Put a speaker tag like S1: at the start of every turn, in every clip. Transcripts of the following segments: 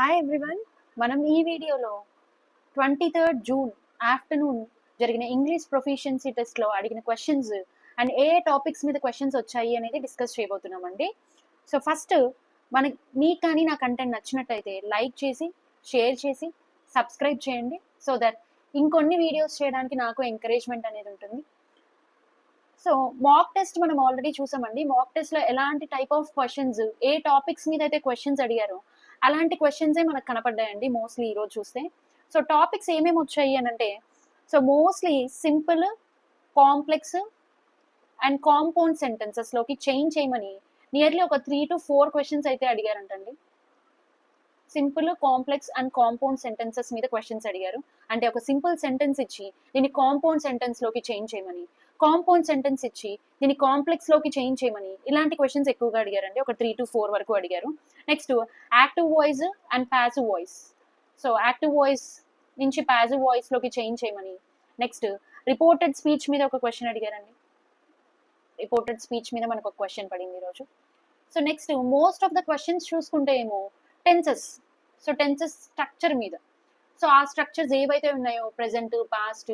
S1: Hi everyone. మనం ఈ వీడియోలో 23rd జూన్ ఆఫ్టర్నూన్ జరిగిన ఇంగ్లీష్ ప్రొఫిషియన్సీ టెస్ట్లో అడిగిన క్వశ్చన్స్ అండ్ ఏ టాపిక్స్ మీద క్వశ్చన్స్ వచ్చాయి అనేది డిస్కస్ చేయబోతున్నామండి. సో ఫస్ట్ మీకు కానీ నా కంటెంట్ నచ్చినట్టయితే లైక్ చేసి షేర్ చేసి సబ్స్క్రైబ్ చేయండి సో దట్ ఇంకొన్ని వీడియోస్ చేయడానికి నాకు ఎంకరేజ్మెంట్ అనేది ఉంటుంది. సో మాక్ టెస్ట్ మనం ఆల్రెడీ చూసామండి. మాక్ టెస్ట్లో ఎలాంటి type of questions A topics మీద అయితే క్వశ్చన్స్ అడిగారో అలాంటి క్వశ్చన్సే మనకు కనపడ్డాయండి మోస్ట్లీ ఈరోజు చూస్తే. సో టాపిక్స్ ఏమేమి వచ్చాయి అని అంటే, so mostly simple, complex and compound సెంటెన్సెస్లోకి చేంజ్ చేయమని నియర్లీ ఒక 3 to 4 క్వశ్చన్స్ అయితే అడిగారంటండి. Simple, complex and compound sentences మీద క్వశ్చన్స్ అడిగారు. అంటే ఒక సింపుల్ సెంటెన్స్ ఇచ్చి దీన్ని కాంపౌండ్ సెంటెన్స్లోకి చేంజ్ చేయమని, కాంపౌండ్ సెంటెన్స్ ఇచ్చి దీన్ని కాంప్లెక్స్లోకి చేంజ్ చేయమని, ఇలాంటి క్వశ్చన్స్ ఎక్కువగా అడిగారండి. ఒక 3 to 4 వరకు అడిగారు. Next active voice and passive voice. So active voice నుంచి ప్యాసివ్ వాయిస్లోకి చేంజ్ చేయమని. నెక్స్ట్ రిపోర్టెడ్ స్పీచ్ మీద ఒక క్వశ్చన్ అడిగారండి. రిపోర్టెడ్ స్పీచ్ మీద మనకు ఒక క్వశ్చన్ పడింది ఈరోజు. So next most of the questions చూసుకుంటే ఏమో టెన్సెస్. సో టెన్సెస్ స్ట్రక్చర్ మీద. సో ఆ స్ట్రక్చర్స్ ఏవైతే ఉన్నాయో ప్రెసెంట్, పాస్ట్,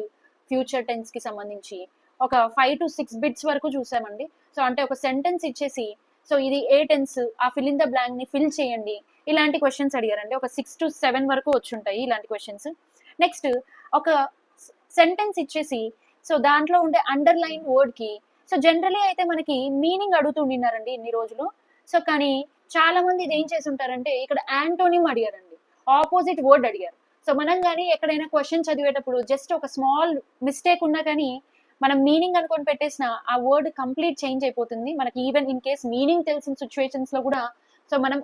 S1: ఫ్యూచర్ టెన్స్కి సంబంధించి ఒక 5 to 6 బిట్స్ వరకు చూసామండి. సో అంటే ఒక సెంటెన్స్ ఇచ్చేసి సో ఇది ఏ టెన్స్, ఆ ఫిల్ ఇన్ ద బ్లాంక్ ని ఫిల్ చేయండి, ఇలాంటి క్వశ్చన్స్ అడిగారండి. ఒక 6 to 7 వరకు వచ్చుంటాయి ఇలాంటి క్వశ్చన్స్. నెక్స్ట్ ఒక సెంటెన్స్ ఇచ్చేసి సో దాంట్లో ఉండే అండర్లైన్ వర్డ్ కి సో జనరలీ అయితే మనకి మీనింగ్ అడుగుతుండినారండి ఇన్ని రోజులు. సో కానీ చాలా మంది ఇది ఏం చేసి ఉంటారంటే ఇక్కడ యాంటోనిమ్ అడిగారండి, ఆపోజిట్ వర్డ్ అడిగారు. సో మనం కానీ ఎక్కడైనా క్వశ్చన్ చదివేటప్పుడు జస్ట్ ఒక స్మాల్ మిస్టేక్ ఉన్నా కానీ మనం మీనింగ్ అనుకొని పెట్టేసిన ఆ వర్డ్ కంప్లీట్ చేంజ్ అయిపోతుంది మనకి. ఈవెన్ ఇన్ కేస్ మీనింగ్ తెలిసిన సిచ్యువేషన్స్ లో కూడా సో మనం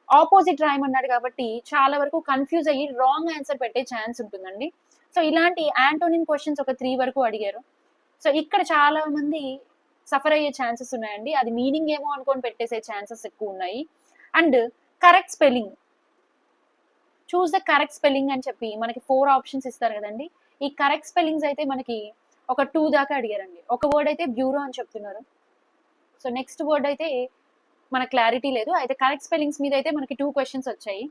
S1: ఆపోజిట్ రాయమన్నాడు కాబట్టి చాలా వరకు కన్ఫ్యూజ్ అయ్యి రాంగ్ ఆన్సర్ పెట్టే ఛాన్స్ ఉంటుందండి. సో ఇలాంటి యాంటోనిమ్ క్వశ్చన్స్ ఒక 3 వరకు అడిగారు. సో ఇక్కడ చాలా మంది సఫర్ అయ్యే ఛాన్సెస్ ఉన్నాయండి. అది మీనింగ్ ఏమో అనుకొని పెట్టేసే ఛాన్సెస్ ఎక్కువ ఉన్నాయి. And correct spelling, choose the correct spelling అని చెప్పి మనకి 4 ఆప్షన్స్ ఇస్తారు కదండి. ఈ కరెక్ట్ స్పెల్లింగ్స్ అయితే మనకి ఒక 2 దాకా అడిగారండి. ఒక వర్డ్ అయితే బ్యూరో అని చెప్తున్నారు. సో నెక్స్ట్ వర్డ్ అయితే మన క్లారిటీ లేదు. అయితే కరెక్ట్ స్పెల్లింగ్స్ మీద అయితే మనకి 2 క్వశ్చన్స్ వచ్చాయి.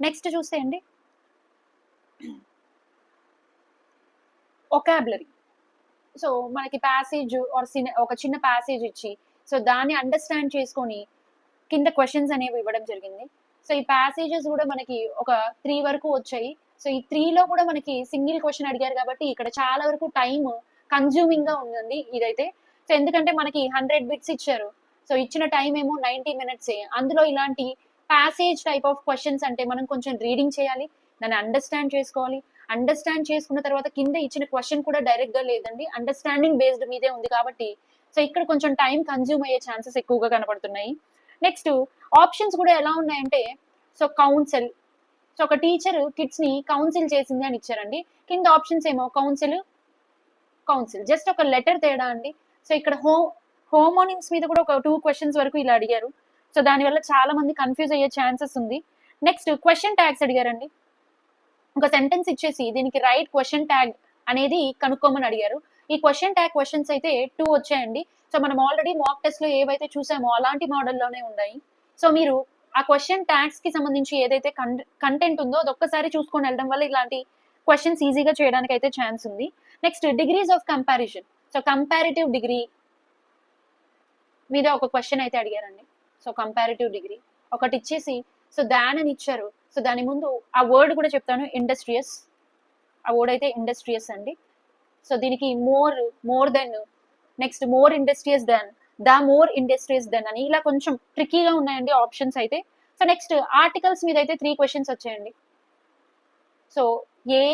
S1: నెక్స్ట్ చూస్తే అండి ఒకాబులరీ. సో మనకి ప్యాసేజ్ ఆర్ ఒక చిన్న ప్యాసేజ్ ఇచ్చి సో దాన్ని అండర్స్టాండ్ చేసుకొని కింద క్వశ్చన్స్ అనేవి ఇవ్వడం జరిగింది. సో ఈ ప్యాసేజెస్ కూడా మనకి ఒక 3 వరకు వచ్చాయి. సో ఈ 3లో కూడా మనకి సింగిల్ క్వశ్చన్ అడిగారు కాబట్టి ఇక్కడ చాలా వరకు టైం కన్జ్యూమింగ్ గా ఉందండి ఇదైతే. సో ఎందుకంటే మనకి 100 బిట్స్ ఇచ్చారు. సో ఇచ్చిన టైం ఏమో 90 minutes. అందులో ఇలాంటి ప్యాసేజ్ టైప్ ఆఫ్ క్వశ్చన్స్ అంటే మనం కొంచెం రీడింగ్ చేయాలి, దాన్ని అండర్స్టాండ్ చేసుకోవాలి. అండర్స్టాండ్ చేసుకున్న తర్వాత కింద ఇచ్చిన క్వశ్చన్ కూడా డైరెక్ట్ గా లేదండి, అండర్స్టాండింగ్ బేస్డ్ మీదే ఉంది కాబట్టి సో ఇక్కడ కొంచెం టైం కన్జ్యూమ్ అయ్యే ఛాన్సెస్ ఎక్కువగా కనపడుతున్నాయి. నెక్స్ట్ ఆప్షన్స్ కూడా ఎలా ఉన్నాయంటే సో కౌన్సిల్. సో ఒక టీచర్ కిడ్స్ ని కౌన్సిల్ చేసింది అని ఇచ్చారండి. కింద ఆప్షన్స్ ఏమో కౌన్సిల్, జస్ట్ ఒక లెటర్ తేడా అండి. సో ఇక్కడ హోమోనిమ్స్ మీద కూడా ఒక 2 క్వశ్చన్స్ వరకు ఇలా అడిగారు. సో దానివల్ల చాలా మంది కన్ఫ్యూజ్ అయ్యే ఛాన్సెస్ ఉంది. నెక్స్ట్ క్వశ్చన్ ట్యాగ్స్ అడిగారండి. ఒక సెంటెన్స్ ఇచ్చేసి దీనికి రైట్ క్వశ్చన్ ట్యాగ్ అనేది కనుక్కోమని అడిగారు. ఈ క్వశ్చన్ ట్యాగ్ క్వశ్చన్స్ అయితే 2 వచ్చాయండి. సో మనం ఆల్రెడీ మాక్ టెస్ట్ లో ఏవైతే చూసామో అలాంటి మోడల్లోనే ఉన్నాయి. సో మీరు ఆ క్వశ్చన్ ట్యాగ్స్ కి సంబంధించి ఏదైతే కంటెంట్ ఉందో అది ఒక్కసారి చూసుకొని వెళ్ళడం వల్ల ఇలాంటి క్వశ్చన్స్ ఈజీగా చేయడానికి అయితే ఛాన్స్ ఉంది. Next degrees of comparison. So comparative degree మీద ఒక క్వశ్చన్ అయితే అడిగారండి. సో కంపారిటివ్ డిగ్రీ ఒకటి ఇచ్చేసి సో దాని అని ఇచ్చారు. సో దాని ముందు ఆ వర్డ్ కూడా చెప్తాను, ఇండస్ట్రియస్. ఆ వర్డ్ అయితే ఇండస్ట్రియస్ అండి. సో దీనికి more than, next more industrious than, more industrious than అని ఇలా కొంచెం ట్రిక్కీగా ఉన్నాయండి ఆప్షన్స్ అయితే. సో నెక్స్ట్ ఆర్టికల్స్ మీద అయితే 3 క్వశ్చన్స్ వచ్చాయండి. So A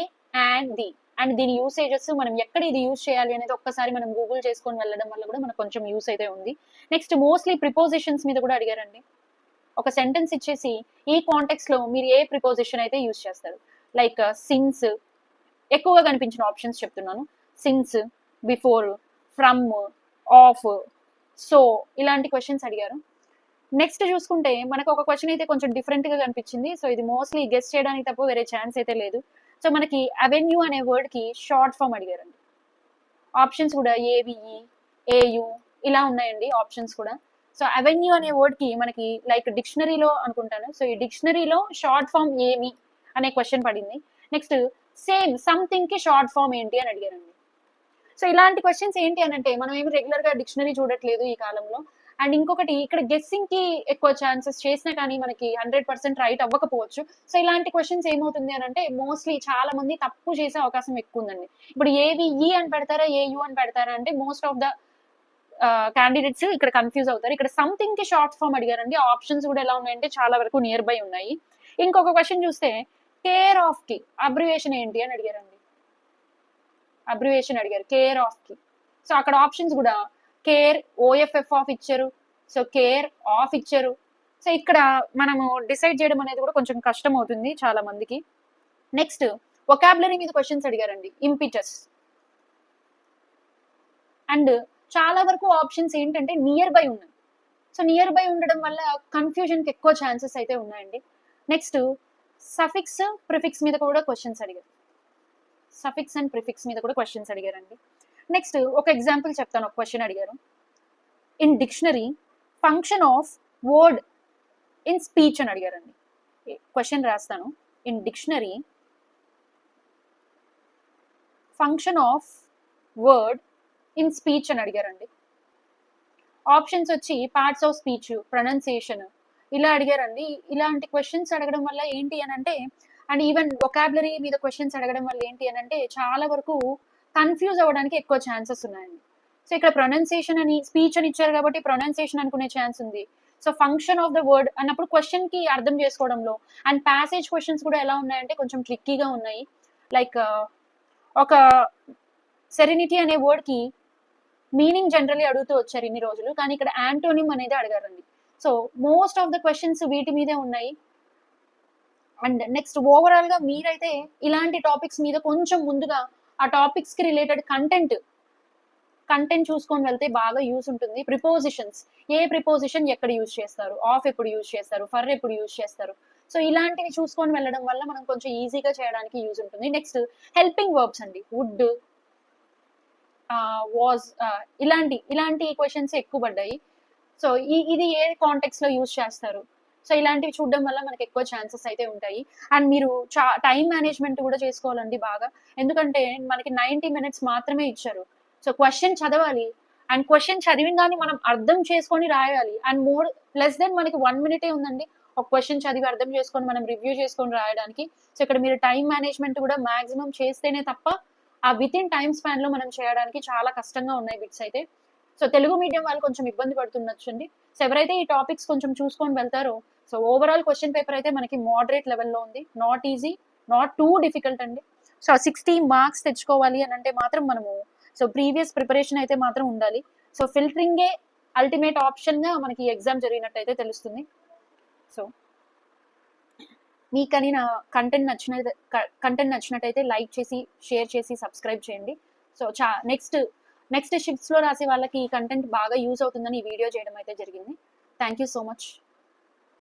S1: and the and దీని యూసేజెస్, మనం ఎక్కడ ఇది యూజ్ చేయాలి అనేది ఒక్కసారి మనం గూగుల్ చేసుకొని వెళ్ళడం వల్ల కూడా మనకు కొంచెం యూస్ అయితే ఉంది. నెక్స్ట్ మోస్ట్లీ ప్రిపోజిషన్స్ మీద కూడా అడిగారండి. ఒక సెంటెన్స్ ఇచ్చేసి ఈ కాంటెక్స్ లో మీరు ఏ ప్రిపోజిషన్ అయితే యూజ్ చేస్తారు, లైక్ సిన్స్, ఎక్కువగా కనిపించిన ఆప్షన్స్ చెప్తున్నాను, since, before, from, of, so ఇలాంటి క్వశ్చన్స్ అడిగారు. నెక్స్ట్ చూసుకుంటే మనకు ఒక క్వశ్చన్ అయితే కొంచెం డిఫరెంట్ గా కనిపించింది. సో ఇది మోస్ట్లీ గెస్ చేయడానికి తప్ప వేరే ఛాన్స్ అయితే లేదు. సో మనకి అవెన్యూ అనే వర్డ్ కి షార్ట్ ఫామ్ అడిగారండి. ఆప్షన్స్ కూడా ఏవిఈ, ఏయు ఇలా ఉన్నాయండి ఆప్షన్స్ కూడా. సో అవెన్యూ అనే వర్డ్కి మనకి లైక్ డిక్షనరీలో అనుకుంటాను. సో ఈ డిక్షనరీలో షార్ట్ ఫామ్ ఏమి అనే క్వశ్చన్ పడింది. నెక్స్ట్ సేమ్ సంథింగ్కి షార్ట్ ఫామ్ ఏంటి అని అడిగారండి. సో ఇలాంటి క్వశ్చన్స్ ఏంటి అని అంటే మనం ఏమి రెగ్యులర్గా డిక్షనరీ చూడట్లేదు ఈ కాలంలో. అండ్ ఇంకొకటి ఇక్కడ గెస్సింగ్కి ఎక్కువ ఛాన్సెస్ చేసినా కానీ మనకి 100% రైట్ అవ్వకపోవచ్చు. సో ఇలాంటి క్వశ్చన్స్ ఏమవుతుంది అని అంటే మోస్ట్లీ చాలా మంది తప్పు చేసే అవకాశం ఎక్కువ ఉందండి. ఇప్పుడు ఏవిఈ అని పెడతారా ఏయు అని పెడతారా అంటే మోస్ట్ ఆఫ్ ద క్యాండిడేట్స్ ఇక్కడ కన్ఫ్యూజ్ అవుతారు. ఇక్కడ సంథింగ్ కి షార్ట్ ఫామ్ అడిగారండి. ఆప్షన్స్ కూడా ఎలా ఉన్నాయంటే చాలా వరకు నియర్ బై ఉన్నాయి. ఇంకొక క్వశ్చన్ చూస్తే కేర్ ఆఫ్ కి అబ్రివేషన్ ఏంటి అని అడిగారండి. అబ్రివేషన్ అడిగారు కేర్ ఆఫ్ కి. సో అక్కడ ఆప్షన్స్ కూడా కేర్ ఓఎఫ్ఎఫ్ ఆఫ్ ఇచ్చారు, సో కేర్ ఆఫ్ ఇచ్చారు. సో ఇక్కడ మనము డిసైడ్ చేయడం అనేది కూడా కొంచెం కష్టం అవుతుంది చాలా మందికి. నెక్స్ట్ వొకాబులరీ మీద క్వశ్చన్స్ అడిగారండి. ఇంపిటస్ అండ్ చాలా వరకు ఆప్షన్స్ ఏంటంటే నియర్ బై ఉన్నాయి. సో నియర్ బై ఉండడం వల్ల కన్ఫ్యూజన్కి ఎక్కువ ఛాన్సెస్ అయితే ఉన్నాయండి. నెక్స్ట్ సఫిక్స్ ప్రిఫిక్స్ మీద కూడా క్వశ్చన్స్ అడిగారు. సఫిక్స్ అండ్ ప్రిఫిక్స్ మీద కూడా క్వశ్చన్స్ అడిగారండి. నెక్స్ట్ ఒక ఎగ్జాంపుల్ చెప్తాను. ఒక క్వశ్చన్ అడిగారు. In dictionary function of word in speech అని అడిగారండి. క్వశ్చన్ రాస్తాను. In dictionary function of word in speech అని అడిగారండి. ఆప్షన్స్ వచ్చి పార్ట్స్ ఆఫ్ స్పీచ్, ప్రొనౌన్సియేషన్ ఇలా అడిగారండి. ఇలాంటి క్వశ్చన్స్ అడగడం వల్ల ఏంటి అని అంటే అండ్ ఈవెన్ వొకాబులరీ మీద క్వశ్చన్స్ అడగడం వల్ల ఏంటి అని అంటే చాలా వరకు కన్ఫ్యూజ్ అవ్వడానికి ఎక్కువ ఛాన్సెస్ ఉన్నాయండి. సో ఇక్కడ ప్రొనౌన్సియేషన్ అని స్పీచ్ అని ఇచ్చారు కాబట్టి ప్రొనౌన్సియేషన్ అనుకునే ఛాన్స్ ఉంది. So function of the word అన్నప్పుడు క్వశ్చన్ కి అర్థం చేసుకోవడంలో అండ్ ప్యాసేజ్ క్వశ్చన్స్ కూడా ఎలా ఉన్నాయంటే కొంచెం ట్రిక్కీగా ఉన్నాయి. లైక్ ఒక సెరెనిటీ అనే వర్డ్ కి మీనింగ్ జనరల్లీ అడుగుతూ వచ్చారు ఇన్ని రోజులు, కానీ ఇక్కడ యాంటోనిమ్ అనేది అడగారండి. So most of the questions వీటి మీదే ఉన్నాయి. అండ్ నెక్స్ట్ ఓవరాల్ గా మీరైతే ఇలాంటి టాపిక్స్ మీద కొంచెం ముందుగా ఆ టాపిక్స్ కి రిలేటెడ్ కంటెంట్ చూసుకొని వెళ్తే బాగా యూస్ ఉంటుంది. ప్రిపోజిషన్స్, ఏ ప్రిపోజిషన్ ఎక్కడ యూజ్ చేస్తారు, ఆఫ్ ఎప్పుడు యూజ్ చేస్తారు, ఫర్ ఎప్పుడు యూజ్ చేస్తారు, సో ఇలాంటివి చూసుకొని వెళ్ళడం వల్ల మనం కొంచెం ఈజీగా చేయడానికి యూజ్ ఉంటుంది. నెక్స్ట్ హెల్పింగ్ వర్బ్స్ అండి. వుడ్, వాజ్, ఇలాంటి క్వశ్చన్స్ ఎక్కువ పడ్డాయి. సో ఇది ఏ కాంటెక్స్ లో యూజ్ చేస్తారు, సో ఇలాంటివి చూడడం వల్ల మనకి ఎక్కువ ఛాన్సెస్ అయితే ఉంటాయి. అండ్ మీరు టైం మేనేజ్మెంట్ కూడా చేసుకోవాలండి బాగా. ఎందుకంటే మనకి 90 minutes మాత్రమే ఇచ్చారు. సో క్వశ్చన్ చదవాలి అండ్ క్వశ్చన్ చదివిందాన్ని మనం అర్థం చేసుకొని రాయాలి. అండ్ మోర్ లెస్ దెన్ మనకి 1 minute ఉందండి ఒక క్వశ్చన్ చదివి అర్థం చేసుకొని మనం రివ్యూ చేసుకొని రాయడానికి. సో ఇక్కడ మీరు టైం మేనేజ్మెంట్ కూడా మాక్సిమం చేస్తేనే తప్ప ఆ విత్ ఇన్ టైం స్పాన్ లో మనం చేయడానికి చాలా కష్టంగా ఉన్నాయి బిట్స్ అయితే. సో తెలుగు మీడియం వాళ్ళు కొంచెం ఇబ్బంది పడుతుండొచ్చండి. సో ఎవరైతే ఈ టాపిక్స్ కొంచెం చూసుకొని వెళ్తారో సో ఓవరాల్ క్వశ్చన్ పేపర్ అయితే మనకి మోడరేట్ లెవెల్లో ఉంది. Not easy, not too difficult అండి. సో 60 marks తెచ్చుకోవాలి అని అంటే మాత్రం మనము సో ప్రీవియస్ ప్రిపరేషన్ అయితే మాత్రం ఉండాలి. సో ఫిల్టరింగే అల్టిమేట్ ఆప్షన్గా మనకి ఎగ్జామ్ జరిగినట్టయితే తెలుస్తుంది. సో మీకు కానీ నా కంటెంట్ నచ్చినట్టయితే లైక్ చేసి, షేర్ చేసి, సబ్స్క్రైబ్ చేయండి. సో నెక్స్ట్ షిఫ్ట్స్లో రాసే వాళ్ళకి ఈ కంటెంట్ బాగా యూజ్ అవుతుందని ఈ వీడియో చేయడం అయితే జరిగింది. Thank you so much.